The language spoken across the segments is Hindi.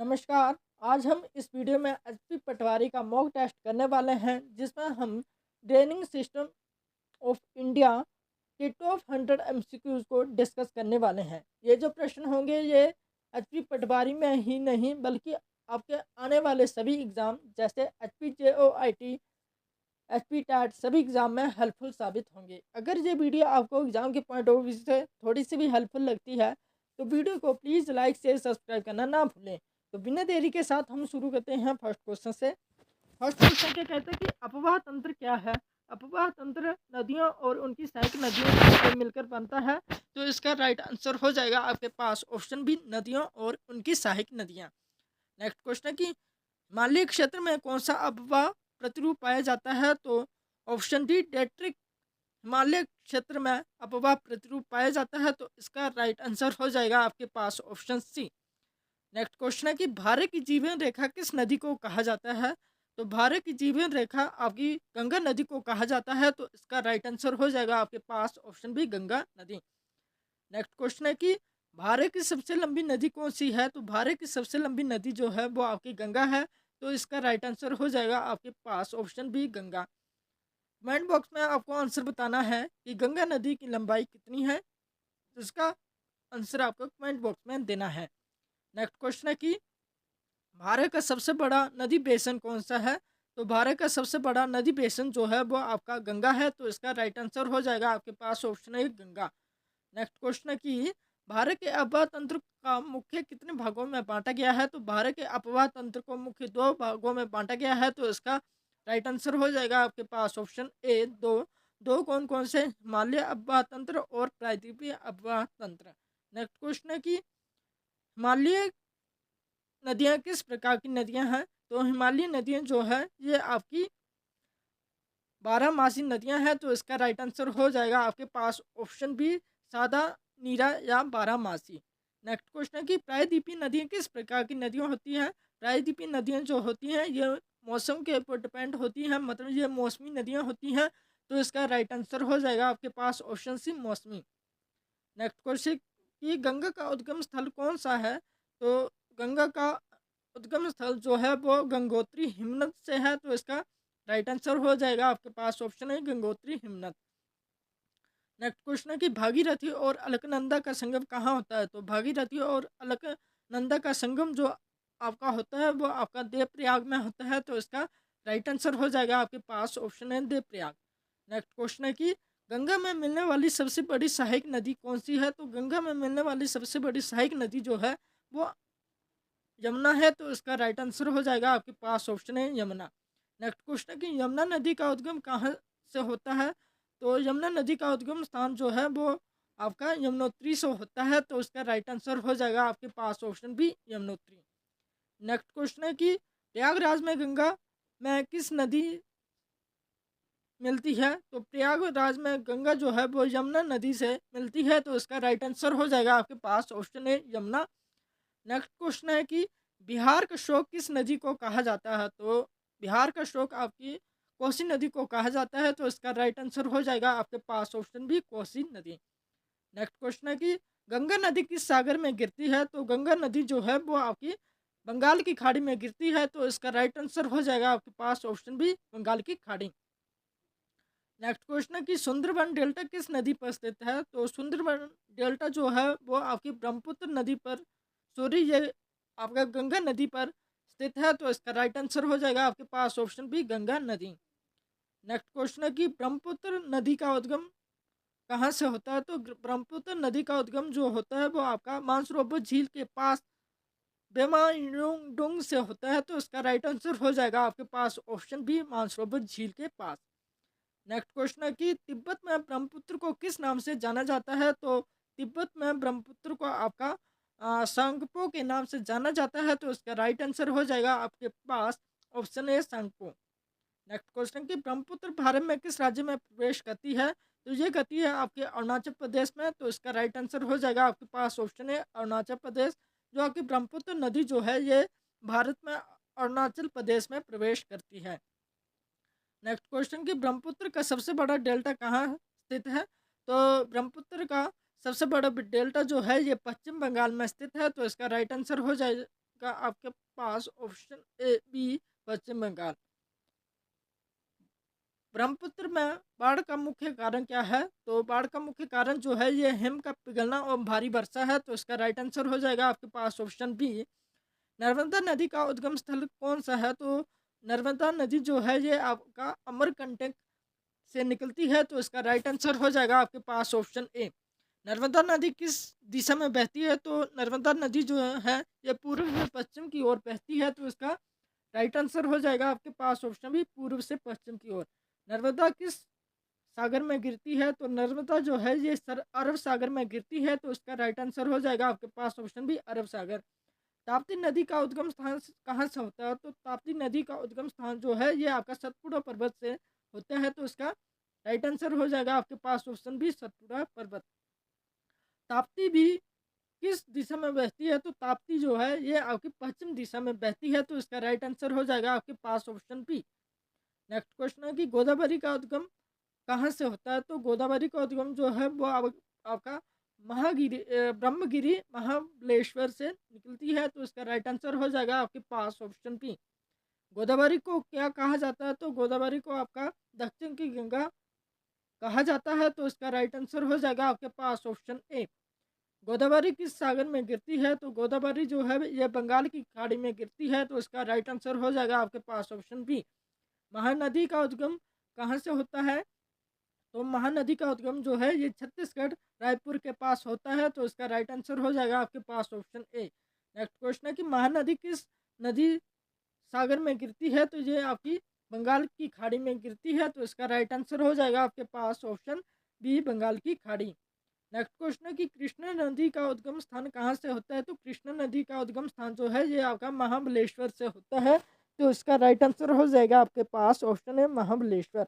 नमस्कार। आज हम इस वीडियो में एचपी पटवारी का मॉक टेस्ट करने वाले हैं, जिसमें हम ड्रेनिंग सिस्टम ऑफ इंडिया के टॉप 100 एमसीक्यूज को डिस्कस करने वाले हैं। ये जो प्रश्न होंगे ये एचपी पटवारी में ही नहीं बल्कि आपके आने वाले सभी एग्ज़ाम जैसे एचपी जेओआईटी, एचपी टैट सभी एग्ज़ाम में हेल्पफुल साबित होंगे। अगर ये वीडियो आपको एग्ज़ाम के पॉइंट ऑफ व्यू से थोड़ी सी भी हेल्पफुल लगती है तो वीडियो को प्लीज़ लाइक शेयर सब्सक्राइब करना ना भूलें। तो बिना देरी के साथ हम शुरू करते हैं फर्स्ट क्वेश्चन से। फर्स्ट क्वेश्चन क्या कहता है कि अपवाह तंत्र क्या है। अपवाह तंत्र नदियों और उनकी सहायक नदियों से मिलकर बनता है। तो इसका राइट आंसर हो जाएगा आपके पास ऑप्शन बी, नदियों और उनकी सहायक नदियाँ। नेक्स्ट क्वेश्चन है कि हिमालय क्षेत्र में कौन सा अपवाह प्रतिरूप पाया जाता है। तो ऑप्शन डी, डेट्रिक हिमालय क्षेत्र में अपवाह प्रतिरूप पाया जाता है। तो इसका राइट आंसर हो जाएगा आपके पास ऑप्शन सी। नेक्स्ट क्वेश्चन है कि भारत की जीवन रेखा किस नदी को कहा जाता है। तो भारत की जीवन रेखा आपकी गंगा नदी को कहा जाता है। तो इसका राइट आंसर हो जाएगा आपके पास ऑप्शन बी, गंगा नदी। नेक्स्ट क्वेश्चन है कि भारत की सबसे लंबी नदी कौन सी है। तो भारत की सबसे लंबी नदी जो है वो आपकी गंगा है। तो इसका राइट आंसर हो जाएगा आपके पास option B, Ganga. Comment box में आपको आंसर बताना है कि गंगा नदी की लंबाई कितनी है। तो इसका आंसर आपको कमेंट बॉक्स में देना है। नेक्स्ट क्वेश्चन है कि भारत का सबसे बड़ा नदी बेसन कौन सा है। तो भारत का सबसे बड़ा नदी बेसन जो है वो आपका गंगा है। तो इसका राइट आंसर हो जाएगा आपके पास ऑप्शन है गंगा। नेक्स्ट क्वेश्चन है कि भारत के अपवाह तंत्र का मुख्य कितने भागों में बांटा गया है। तो भारत के अपवाह तंत्र को मुख्य दो भागों में बांटा गया है। तो इसका राइट आंसर हो जाएगा आपके पास ऑप्शन ए, दो। दो कौन कौन से, हिमालय अपवाह तंत्र और प्रायद्वीपीय अपवाह तंत्र। नेक्स्ट क्वेश्चन है कि हिमालय नदियाँ किस प्रकार की नदियाँ हैं। तो हिमालयी नदियाँ जो है ये आपकी 12 मासी नदियाँ हैं। तो इसका राइट आंसर हो जाएगा आपके पास ऑप्शन बी, सादा, नीरा या 12 मासी। नेक्स्ट क्वेश्चन है कि प्रायद्वीपीय नदियाँ किस प्रकार की नदियाँ होती हैं। प्रायद्वीपीय नदियाँ जो होती हैं ये मौसम के ऊपर डिपेंड होती हैं, मतलब ये मौसमी नदियाँ होती हैं। तो इसका राइट आंसर हो जाएगा आपके पास ऑप्शन सी, मौसमी। नेक्स्ट क्वेश्चन कि गंगा का उद्गम स्थल कौन सा है। तो गंगा का उद्गम स्थल जो है वो गंगोत्री हिमनद से है। तो इसका राइट आंसर हो जाएगा आपके पास ऑप्शन है गंगोत्री हिमनद। नेक्स्ट क्वेश्चन है कि भागीरथी और अलकनंदा का संगम कहाँ होता है। तो भागीरथी और अलकनंदा का संगम जो आपका होता है वो आपका देवप्रयाग में होता है। तो इसका राइट आंसर हो जाएगा आपके पास ऑप्शन है देवप्रयाग। नेक्स्ट क्वेश्चन है कि गंगा में मिलने वाली सबसे बड़ी सहायक नदी कौन सी है। तो गंगा में मिलने वाली सबसे बड़ी सहायक नदी जो है वो यमुना है। तो इसका राइट आंसर हो जाएगा आपके पास ऑप्शन है यमुना। नेक्स्ट क्वेश्चन है कि यमुना नदी का उद्गम कहाँ से होता है। तो यमुना नदी का उद्गम स्थान जो है वो आपका यमुनोत्री से होता है। तो इसका राइट आंसर हो जाएगा आपके पास option B, Yamunotri. Next question है कि प्रयागराज में गंगा में किस नदी मिलती है। तो प्रयागराज में गंगा जो है वो यमुना नदी से मिलती है। तो इसका राइट आंसर हो जाएगा आपके पास ऑप्शन है यमुना। नेक्स्ट क्वेश्चन है कि बिहार का शोक किस नदी को कहा जाता है। तो बिहार का शोक आपकी कोसी नदी को कहा जाता है। तो इसका राइट आंसर हो जाएगा आपके पास ऑप्शन बी, कोसी नदी। नेक्स्ट क्वेश्चन है कि गंगा नदी किस सागर में गिरती है। तो गंगा नदी जो है वो आपकी बंगाल की खाड़ी में गिरती है। तो इसका राइट आंसर हो जाएगा आपके पास ऑप्शन बी, बंगाल की खाड़ी। नेक्स्ट क्वेश्चन है कि सुंदरबन डेल्टा किस नदी पर स्थित है। तो सुंदरबन डेल्टा जो है वो आपकी ब्रह्मपुत्र नदी पर, सॉरी ये आपका गंगा नदी पर स्थित है। तो इसका राइट आंसर हो जाएगा आपके पास ऑप्शन बी, गंगा नदी। नेक्स्ट क्वेश्चन है कि ब्रह्मपुत्र नदी का उद्गम कहाँ से होता है। तो ब्रह्मपुत्र नदी का उद्गम जो होता है वो आपका मानसरोवर झील के पास बेमायुंग से होता है। तो इसका राइट आंसर हो जाएगा आपके पास ऑप्शन बी, मानसरोवर झील के पास। नेक्स्ट क्वेश्चन है कि तिब्बत में ब्रह्मपुत्र को किस नाम से जाना जाता है। तो तिब्बत में ब्रह्मपुत्र को आपका सांगपो के नाम से जाना जाता है। तो इसका राइट आंसर हो जाएगा आपके पास option A, Tsangpo. Next question कि ब्रह्मपुत्र भारत में किस राज्य में प्रवेश करती है। तो ये करती है आपके अरुणाचल प्रदेश में। तो इसका राइट आंसर हो जाएगा आपके पास ऑप्शन है अरुणाचल प्रदेश। जो आपकी ब्रह्मपुत्र नदी जो है ये भारत में अरुणाचल प्रदेश में प्रवेश करती है। नेक्स्ट क्वेश्चन कि ब्रह्मपुत्र का सबसे बड़ा डेल्टा कहाँ स्थित है। तो ब्रह्मपुत्र का सबसे बड़ा डेल्टा जो है ये पश्चिम बंगाल में स्थित है। तो इसका राइट आंसर हो जाएगा उसका आपके पास ऑप्शन ए बी पश्चिम बंगाल। ब्रह्मपुत्र में बाढ़ का मुख्य कारण क्या है? तो बाढ़ का मुख्य कारण जो है ये हिम का पिघलना और भारी वर्षा है, तो इसका राइट आंसर हो जाएगा आपके पास ऑप्शन बी। नर्मदा नदी का उद्गम स्थल कौन सा है? तो नर्मदा नदी जो है ये आपका अमरकंटक से निकलती है, तो इसका राइट आंसर हो जाएगा आपके पास ऑप्शन ए। नर्मदा नदी किस दिशा में बहती है? तो नर्मदा नदी जो है ये पूर्व से पश्चिम की ओर बहती है, तो इसका राइट आंसर हो जाएगा आपके पास ऑप्शन बी, पूर्व से पश्चिम की ओर। नर्मदा किस सागर में गिरती है? तो नर्मदा जो है ये अरब सागर में गिरती है, तो इसका राइट आंसर हो जाएगा आपके पास ऑप्शन बी, अरब सागर। ताप्ती नदी का उद्गम स्थान कहाँ से होता है? तो ताप्ती नदी का उद्गम स्थान जो है ये आपका सतपुड़ा पर्वत से होता है, तो इसका राइट आंसर हो जाएगा आपके पास ऑप्शन बी, सतपुड़ा पर्वत। ताप्ती भी किस दिशा में बहती है? तो ताप्ती जो है ये आपकी पश्चिम दिशा में बहती है, तो इसका राइट आंसर हो जाएगा आपके पास ऑप्शन बी। नेक्स्ट क्वेश्चन है कि गोदावरी का उद्गम कहाँ से होता है? तो गोदावरी का उद्गम जो है वो आपका ब्रह्मगिरी महाबलेश्वर से निकलती है, तो इसका राइट आंसर हो जाएगा आपके पास ऑप्शन बी। गोदावरी को क्या कहा जाता है? तो गोदावरी को आपका दक्षिण की गंगा कहा जाता है, तो इसका राइट आंसर हो जाएगा आपके पास ऑप्शन ए। गोदावरी किस सागर में गिरती है? तो गोदावरी जो है यह बंगाल की खाड़ी में गिरती है, तो इसका राइट आंसर हो जाएगा आपके पास ऑप्शन बी। महानदी का उद्गम कहाँ से होता है? तो महानदी का उद्गम जो है ये छत्तीसगढ़ रायपुर के पास होता है, तो इसका राइट आंसर हो जाएगा आपके पास ऑप्शन ए। नेक्स्ट क्वेश्चन है कि महानदी किस नदी सागर में गिरती है? तो ये आपकी बंगाल की खाड़ी में गिरती है, तो इसका राइट आंसर हो जाएगा आपके पास ऑप्शन बी, बंगाल की खाड़ी। नेक्स्ट क्वेश्चन है कि कृष्णा नदी का उद्गम स्थान कहाँ से होता है? तो कृष्णा नदी का उद्गम स्थान जो है ये आपका महाबलेश्वर से होता है, तो इसका राइट आंसर हो जाएगा आपके पास ऑप्शन है महाबलेश्वर।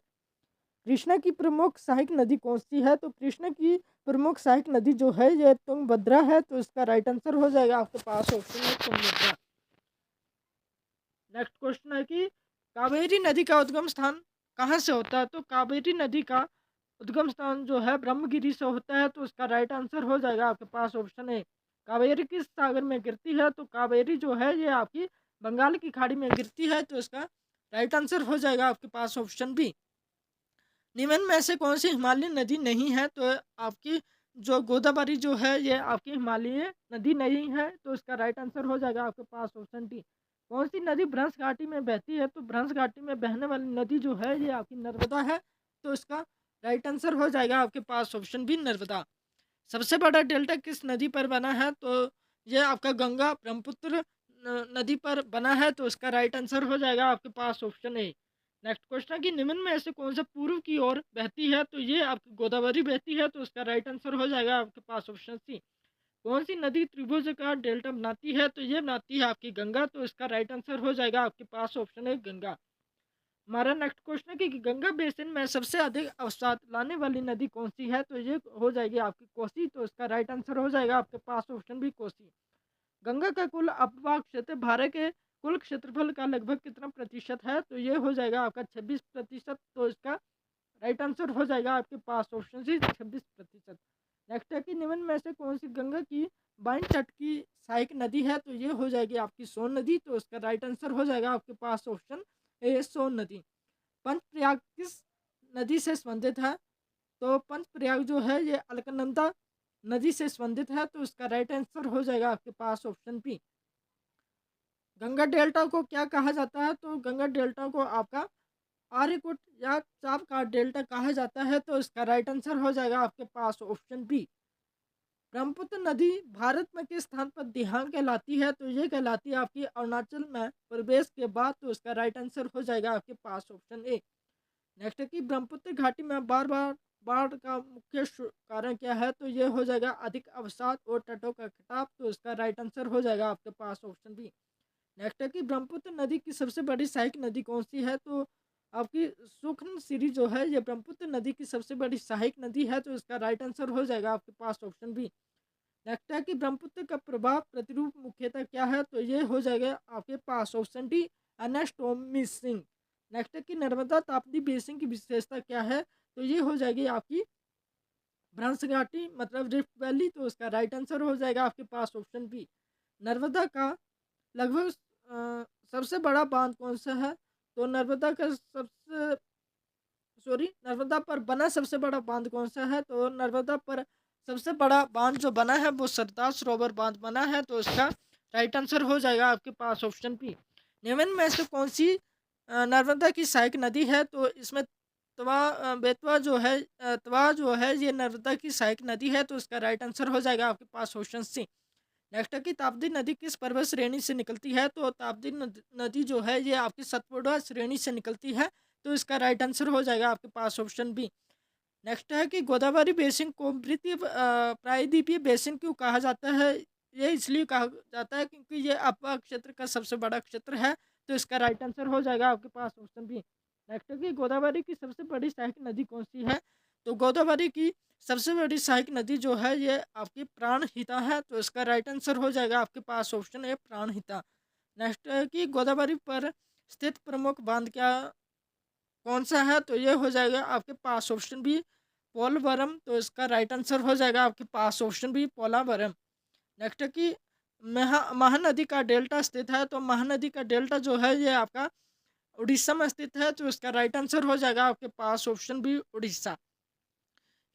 कृष्णा की प्रमुख सहायक नदी कौन सी है? तो कृष्णा की प्रमुख सहायक नदी जो है ये तुंगभद्रा है, तो इसका राइट आंसर हो जाएगा आपके पास ऑप्शन है तुंगभद्रा। नेक्स्ट क्वेश्चन है कि कावेरी नदी का उद्गम स्थान कहाँ से होता है? तो कावेरी नदी का उद्गम स्थान जो है ब्रह्मगिरी से होता है, तो इसका राइट आंसर हो जाएगा आपके पास ऑप्शन ए। कावेरी किस सागर में गिरती है? तो कावेरी जो है ये आपकी बंगाल की खाड़ी में गिरती है, तो इसका राइट आंसर हो जाएगा आपके पास ऑप्शन बी। निम्न में से कौन सी हिमालयी नदी नहीं है? तो आपकी जो गोदावरी जो है ये आपकी हिमालयी नदी नहीं है, तो इसका राइट आंसर हो जाएगा आपके पास ऑप्शन डी। कौन सी नदी भ्रंश घाटी में बहती है? तो भ्रंश घाटी में बहने वाली नदी जो है ये आपकी नर्मदा है, तो इसका राइट आंसर हो जाएगा आपके पास ऑप्शन बी, नर्मदा। सबसे बड़ा डेल्टा किस नदी पर बना है? तो ये आपका गंगा ब्रह्मपुत्र नदी पर बना है, तो इसका राइट आंसर हो जाएगा आपके पास ऑप्शन ए। नेक्स्ट क्वेश्चन है कि निम्न में से कौन सा पूर्व की ओर बहती है? तो ये आपकी गोदावरी बहती है, तो इसका राइट आंसर हो जाएगा आपके पास ऑप्शन सी। कौन सी नदी त्रिभुज का डेल्टा बनाती है? तो ये बनाती है आपकी गंगा, तो इसका राइट आंसर हो जाएगा आपके पास ऑप्शन है गंगा। हमारा नेक्स्ट क्वेश्चन है कि गंगा बेसिन में सबसे अधिक अवसाद लाने वाली नदी कौन सी है? तो ये हो जाएगी आपकी कोसी, तो इसका राइट आंसर हो जाएगा आपके पास ऑप्शन भी कोसी। गंगा का कुल अपवाह क्षेत्र भारत के कुल क्षेत्रफल का लगभग कितना प्रतिशत है? तो ये हो जाएगा आपका 26%, तो इसका राइट आंसर हो जाएगा आपके पास ऑप्शन सी 26%। नेक्स्ट है कि निम्न में से कौन सी गंगा की बाईं तट की सहायक नदी है? तो ये हो जाएगी आपकी सोन नदी, तो इसका राइट आंसर हो जाएगा आपके पास ऑप्शन ए, सोन नदी। पंचप्रयाग किस नदी से संबंधित है? तो पंचप्रयाग जो है ये अलकनंदा नदी से संबंधित है, तो इसका राइट आंसर हो जाएगा आपके पास ऑप्शन बी। गंगा डेल्टा को क्या कहा जाता है? तो गंगा डेल्टा को आपका आर्यकुट या चाप का डेल्टा कहा जाता है, तो इसका राइट आंसर हो जाएगा आपके पास ऑप्शन बी। ब्रह्मपुत्र नदी भारत में किस स्थान पर दिहांग कहलाती है? तो ये कहलाती है आपकी अरुणाचल में प्रवेश के बाद, तो इसका राइट आंसर हो जाएगा आपके पास ऑप्शन ए। नेक्स्ट है कि ब्रह्मपुत्र घाटी में बार बार बाढ़ का मुख्य कारण क्या है? तो ये हो जाएगा अधिक अवसाद और तटों का कटाव, तो इसका राइट आंसर हो जाएगा आपके पास ऑप्शन बी। नेक्स्ट है कि ब्रह्मपुत्र नदी की सबसे बड़ी सहायक नदी कौन सी है? तो आपकी सुखन सिरी जो है ये ब्रह्मपुत्र नदी की सबसे बड़ी सहायक नदी है, तो इसका राइट आंसर हो जाएगा आपके पास ऑप्शन बी। नेक्स्ट है कि ब्रह्मपुत्र का प्रभाव प्रतिरूप मुख्यतः क्या है? तो ये हो जाएगा आपके पास ऑप्शन डी, एनास्टोमिसिंग। नेक्स्ट है कि नर्मदा ताप्ती बेसिन की विशेषता क्या है? तो ये हो जाएगी आपकी भ्रंश घाटी मतलब रिफ्ट वैली, तो इसका राइट आंसर हो जाएगा आपके पास ऑप्शन बी। नर्मदा का लगभग सबसे बड़ा बांध कौन सा है? तो नर्मदा पर बना सबसे बड़ा बांध कौन सा है? तो नर्मदा पर सबसे बड़ा बांध जो बना है वो सरदार सरोवर बांध बना है, तो इसका राइट आंसर हो जाएगा आपके पास ऑप्शन बी। निम्न में से कौन सी नर्मदा की सहायक नदी है? तो इसमें बेतवा जो है, तवा जो है ये नर्मदा की सहायक नदी है, तो इसका राइट आंसर हो जाएगा आपके पास ऑप्शन सी। नेक्स्ट है कि ताप्ती नदी किस पर्वत श्रेणी से निकलती है? तो ताप्ती नदी जो है ये आपकी सतपुड़ा श्रेणी से निकलती है, तो इसका राइट आंसर हो जाएगा आपके पास ऑप्शन बी। नेक्स्ट है कि गोदावरी बेसिन को मृतीय प्रायद्वीपीय बेसिन क्यों कहा जाता है? ये इसलिए कहा जाता है क्योंकि ये आपका क्षेत्र का सबसे बड़ा क्षेत्र है, तो इसका राइट आंसर हो जाएगा आपके पास ऑप्शन बी। नेक्स्ट है कि गोदावरी की सबसे बड़ी सहायक नदी कौन सी है? तो गोदावरी की सबसे बड़ी सहायक नदी जो है ये आपकी प्राणहिता है, तो इसका राइट आंसर हो जाएगा आपके पास ऑप्शन ए प्राणहिता। नेक्स्ट है कि गोदावरी पर स्थित प्रमुख बांध क्या कौन सा है? तो ये हो जाएगा आपके पास ऑप्शन बी पोलवरम, तो इसका राइट आंसर हो जाएगा आपके पास ऑप्शन बी पोलावरम। नेक्स्ट है कि महानदी का डेल्टा स्थित है, तो महानदी का डेल्टा जो है ये आपका उड़ीसा में स्थित है, तो इसका राइट आंसर हो जाएगा आपके पास ऑप्शन बी उड़ीसा।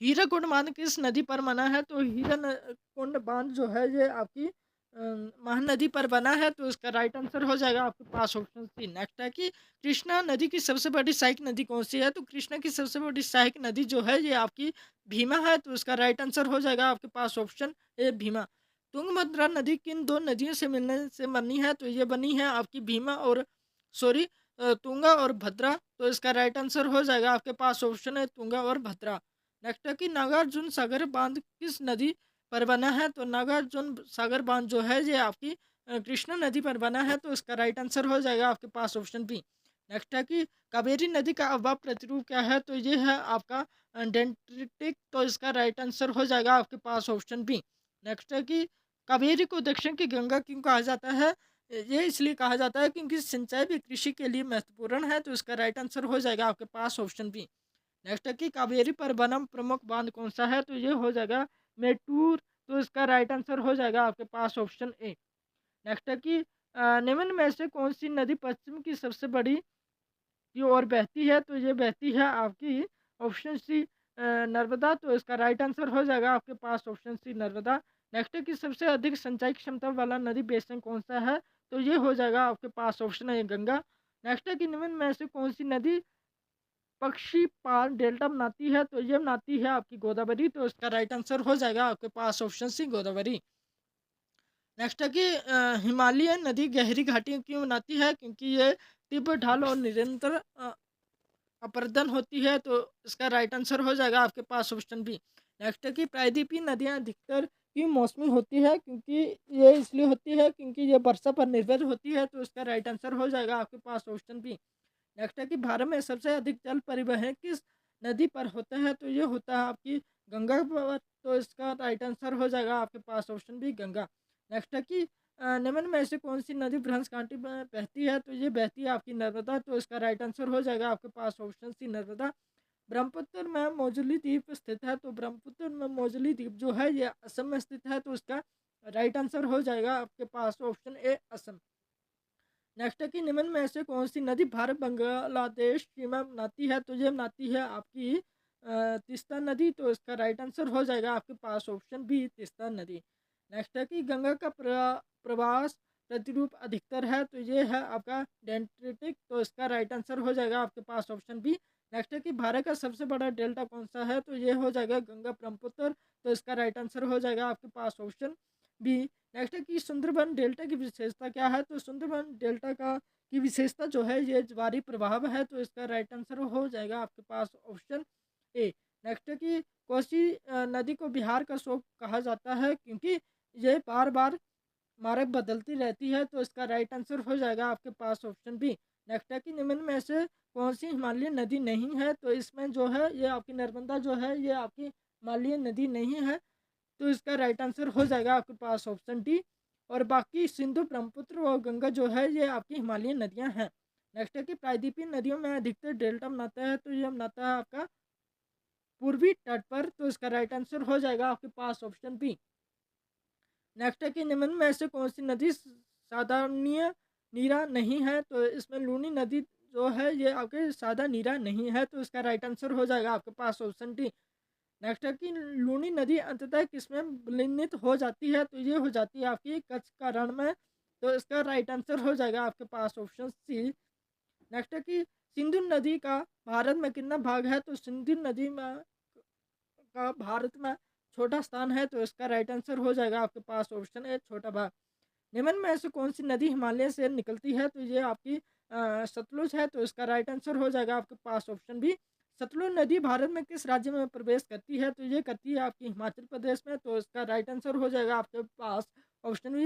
हीराकुंड बांध किस नदी पर बना है? तो हीराकुंड बांध जो है ये आपकी महानदी पर बना है, तो इसका राइट आंसर हो जाएगा आपके पास ऑप्शन सी। नेक्स्ट है कि कृष्णा नदी की सबसे बड़ी सहायक नदी कौन सी है? तो कृष्णा की सबसे बड़ी सहायक नदी जो है ये आपकी भीमा है, तो इसका राइट आंसर हो जाएगा आपके पास ऑप्शन ए भीमा। तुंगभद्रा नदी किन दो नदियों से मिलने से बनी है? तो ये बनी है आपकी भीमा और सॉरी तुंगा और भद्रा, तो इसका राइट आंसर हो जाएगा आपके पास ऑप्शन है तुंगा और भद्रा। नेक्स्ट है कि नागार्जुन सागर बांध किस नदी पर बना है? तो नागार्जुन सागर बांध जो है ये आपकी कृष्णा नदी पर बना है, तो इसका राइट आंसर हो जाएगा आपके पास ऑप्शन बी। नेक्स्ट है कि कावेरी नदी का अववाह प्रतिरूप क्या है? तो ये है आपका डेंट्रिटिक, तो इसका राइट आंसर हो जाएगा आपके पास ऑप्शन बी। नेक्स्ट है कि कावेरी को दक्षिण की गंगा क्यों कहा जाता है? ये इसलिए कहा जाता है क्योंकि सिंचाई भी कृषि के लिए महत्वपूर्ण है, तो इसका राइट आंसर हो जाएगा आपके पास ऑप्शन बी। नेक्स्ट है कि कावेरी पर बनम प्रमुख बांध कौन सा है? तो ये हो जाएगा मेटूर, तो इसका राइट आंसर हो जाएगा आपके पास ऑप्शन ए। नेक्स्ट है कि निम्न में से कौन सी नदी पश्चिम की सबसे बड़ी की ओर बहती है? तो ये बहती है आपकी ऑप्शन सी नर्मदा, तो इसका राइट आंसर हो जाएगा आपके पास ऑप्शन सी नर्मदा। नेक्स्ट है कि सबसे अधिक सिंचाई क्षमता वाला नदी बेसिन कौन सा है? तो ये हो जाएगा आपके पास ऑप्शन है गंगा। नेक्स्ट है कि निम्न में से कौन सी नदी पक्षीपाल डेल्टा बनाती है? तो ये बनाती है आपकी गोदावरी, तो इसका राइट आंसर हो जाएगा आपके पास ऑप्शन सी गोदावरी। नेक्स्ट है कि हिमालय नदी गहरी घाटी क्यों बनाती है? क्योंकि ये तीव्र ढाल और निरंतर अपर्दन होती है, तो इसका राइट आंसर हो जाएगा आपके पास ऑप्शन बी। नेक्स्ट है कि प्रायद्वीपीय नदियाँ अधिकतर क्यों मौसमी होती है? क्योंकि ये इसलिए होती है क्योंकि ये वर्षा पर निर्भर होती है, तो इसका राइट आंसर हो जाएगा आपके पास ऑप्शन बी। नेक्स्ट है कि भारत में सबसे अधिक जल परिवहन किस नदी पर होता है? तो ये होता है आपकी गंगा पर, तो इसका राइट आंसर हो जाएगा आपके पास ऑप्शन बी गंगा। नेक्स्ट है कि निम्न में से कौन सी नदी भ्रंश घाटी में बहती है? तो ये बहती है आपकी नर्मदा, तो इसका राइट आंसर हो जाएगा आपके पास ऑप्शन सी नर्मदा। ब्रह्मपुत्र में मोजली द्वीप स्थित है, तो ब्रह्मपुत्र में मोजली द्वीप जो है ये असम में स्थित है, तो इसका राइट आंसर हो जाएगा आपके पास ऑप्शन ए असम। नेक्स्ट है कि निम्न में से कौन सी नदी भारत बांग्लादेश सीमा बनाती है? तो ये बनाती है आपकी तीस्ता नदी, तो इसका राइट आंसर हो जाएगा आपके पास ऑप्शन बी तीस्ता नदी। नेक्स्ट है कि गंगा का प्रवास प्रतिरूप अधिकतर है, तो ये है आपका डेंट्रिटिक, तो इसका राइट आंसर हो जाएगा आपके पास ऑप्शन बी। नेक्स्ट है कि भारत का सबसे बड़ा डेल्टा कौन सा है? तो ये हो जाएगा गंगा ब्रह्मपुत्र, तो इसका राइट आंसर हो जाएगा आपके पास ऑप्शन बी। नेक्स्ट है कि सुंदरबन डेल्टा की विशेषता क्या है? तो सुंदरबन डेल्टा का की विशेषता जो है ये ज्वारी प्रभाव है, तो इसका राइट आंसर हो जाएगा आपके पास ऑप्शन ए। नेक्स्ट है कि कोसी नदी को बिहार का शोक कहा जाता है क्योंकि ये बार बार मार्ग बदलती रहती है, तो इसका राइट आंसर हो जाएगा आपके पास ऑप्शन बी। नेक्स्ट है कि निम्न में से कौन सी हिमालयन नदी नहीं है? तो इसमें जो है ये आपकी नर्मदा जो है ये आपकी हिमालयन नदी नहीं है, तो इसका राइट आंसर हो जाएगा आपके पास ऑप्शन डी। और बाकी सिंधु ब्रह्मपुत्र और गंगा जो है ये आपकी हिमालयन नदियां हैं। नेक्स्ट है कि प्रायद्वीपीय नदियों में अधिकतर डेल्टा बनाता है, तो ये बनाता है आपका पूर्वी तट पर, तो इसका राइट आंसर हो जाएगा आपके पास ऑप्शन बी। नेक्स्ट है कि निम्न में से कौन सी नदी साधारणीय नीरा नहीं है, तो इसमें लूनी नदी जो है ये आपके सादा नीरा नहीं है, तो इसका राइट आंसर हो जाएगा आपके पास ऑप्शन डी। नेक्स्ट है कि लूनी नदी अंततः किसमें विलीनित हो जाती है, तो ये हो जाती है आपकी कच्छ का रण में, तो इसका राइट आंसर हो जाएगा आपके पास ऑप्शन सी। नेक्स्ट है कि सिंधु नदी का भारत में कितना भाग है, तो सिंधु नदी में का भारत में छोटा स्थान है, तो इसका राइट आंसर हो जाएगा आपके पास ऑप्शन ए छोटा भाग। निम्न में से कौन सी नदी हिमालय से निकलती है, तो ये आपकी सतलुज है, तो इसका राइट आंसर हो जाएगा आपके पास ऑप्शन बी। सतलुज नदी भारत में किस राज्य में प्रवेश करती है, तो ये करती है आपकी हिमाचल प्रदेश में, तो इसका राइट आंसर हो जाएगा आपके पास ऑप्शन बी।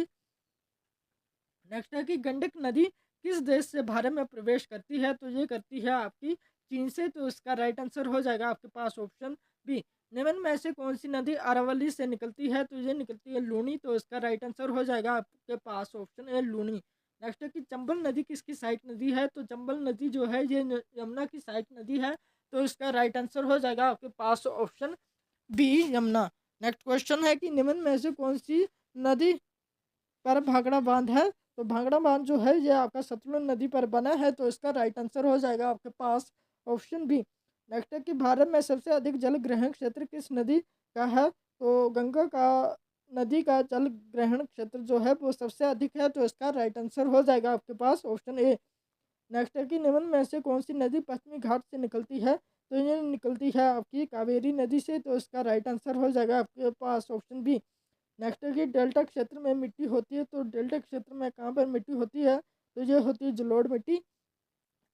नेक्स्ट है कि गंडक नदी किस देश से भारत में प्रवेश करती है, तो ये करती है आपकी चीन से, तो इसका राइट आंसर हो जाएगा आपके पास ऑप्शन बी। निम्न में से कौन सी नदी अरावली से निकलती है, तो ये निकलती है लूनी, तो इसका राइट आंसर हो जाएगा आपके पास ऑप्शन ए लूनी। नेक्स्ट है कि चंबल नदी किसकी सहायक नदी है, तो चंबल नदी जो है ये यमुना की सहायक नदी है, तो इसका राइट आंसर हो जाएगा आपके पास option B Yamuna. Next question है कि निम्न में से कौन सी नदी पर भाखड़ा बांध है, तो भाखड़ा बांध जो है ये आपका सतलुज नदी पर बना है, तो इसका राइट आंसर हो जाएगा आपके पास ऑप्शन बी। नेक्स्ट है कि भारत में सबसे अधिक जल ग्रहण क्षेत्र किस नदी का है, तो गंगा का नदी का जल ग्रहण क्षेत्र जो है वो सबसे अधिक है, तो इसका राइट आंसर हो जाएगा आपके पास ऑप्शन ए। नेक्स्ट है कि निम्न में से कौन सी नदी पश्चिमी घाट से निकलती है, तो ये निकलती है आपकी कावेरी नदी से, तो इसका राइट आंसर हो जाएगा आपके पास ऑप्शन बी। नेक्स्ट है कि डेल्टा क्षेत्र में मिट्टी होती है, तो डेल्टा क्षेत्र में कहाँ पर मिट्टी होती है, तो ये होती है जलोढ़ मिट्टी,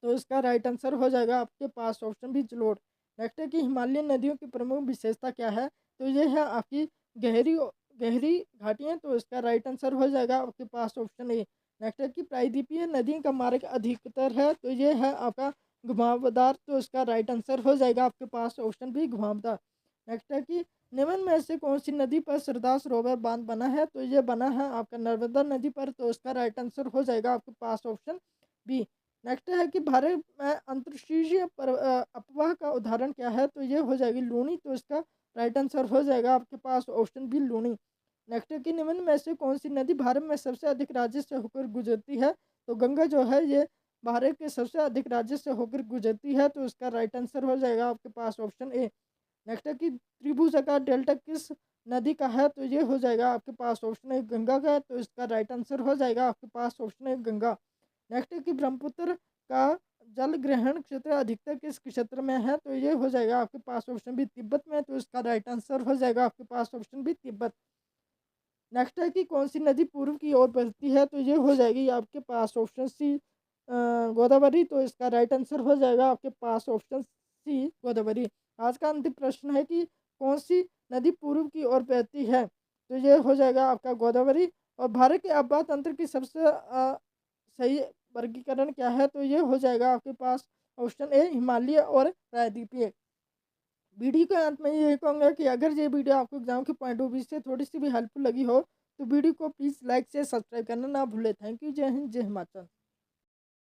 तो इसका राइट आंसर हो जाएगा आपके पास ऑप्शन भी जलोढ़। नेक्स्ट है कि हिमालयन नदियों की प्रमुख विशेषता क्या है, तो ये है आपकी गहरी गहरी घाटियाँ, तो इसका राइट आंसर हो जाएगा आपके पास ऑप्शन ए। नेक्स्ट है कि प्रायद्वीपीय नदियों का मार्ग अधिकतर है, तो ये है आपका घुमावदार, तो इसका राइट आंसर हो जाएगा आपके पास ऑप्शन भी घुमावदार। नेक्स्ट है कि निम्न में से कौन सी नदी पर सरदार सरोवर बांध बना है, तो ये बना है आपका नर्मदा नदी पर, तो इसका राइट आंसर हो जाएगा आपके पास ऑप्शन बी। नेक्स्ट है कि भारत में अंतर्शिशीय अफवाह का उदाहरण क्या है, तो ये हो जाएगी लूनी, तो इसका राइट आंसर हो जाएगा आपके पास ऑप्शन बी लूनी। नेक्स्ट है कि निम्न में से कौन सी नदी भारत में सबसे अधिक राज्य से होकर गुजरती है, तो गंगा जो है ये भारत के सबसे अधिक राज्य से होकर गुजरती है, तो इसका राइट आंसर हो जाएगा आपके पास ऑप्शन ए। नेक्स्ट है कि त्रिभुजाकार डेल्टा किस नदी का है, तो ये हो जाएगा आपके पास ऑप्शन है गंगा का, तो इसका राइट आंसर हो जाएगा आपके पास ऑप्शन है गंगा। नेक्स्ट है कि ब्रह्मपुत्र का जल ग्रहण क्षेत्र अधिकतर किस क्षेत्र में है, तो ये हो जाएगा आपके पास ऑप्शन भी तिब्बत में, तो इसका राइट आंसर हो जाएगा आपके पास ऑप्शन भी तिब्बत। नेक्स्ट है कि कौन सी नदी पूर्व की ओर बहती है, तो ये हो जाएगी आपके पास ऑप्शन सी गोदावरी, तो इसका राइट आंसर हो जाएगा आपके पास ऑप्शन सी गोदावरी। आज का अंतिम प्रश्न है कि कौन सी नदी पूर्व की ओर बहती है, तो ये हो जाएगा आपका गोदावरी। और भारत के आबा तंत्र की सबसे सही वर्गीकरण क्या है, तो ये हो जाएगा आपके पास ऑप्शन ए हिमालय और प्रायद्वीपीय। वीडियो के अंत में ये कहूँगा कि अगर ये वीडियो आपको एग्जाम के पॉइंट ऑफ व्यू से थोड़ी सी भी हेल्पफुल लगी हो, तो वीडियो को प्लीज़ लाइक से सब्सक्राइब करना ना भूलें। Thank you. जय हिंद, जय हिमाचल।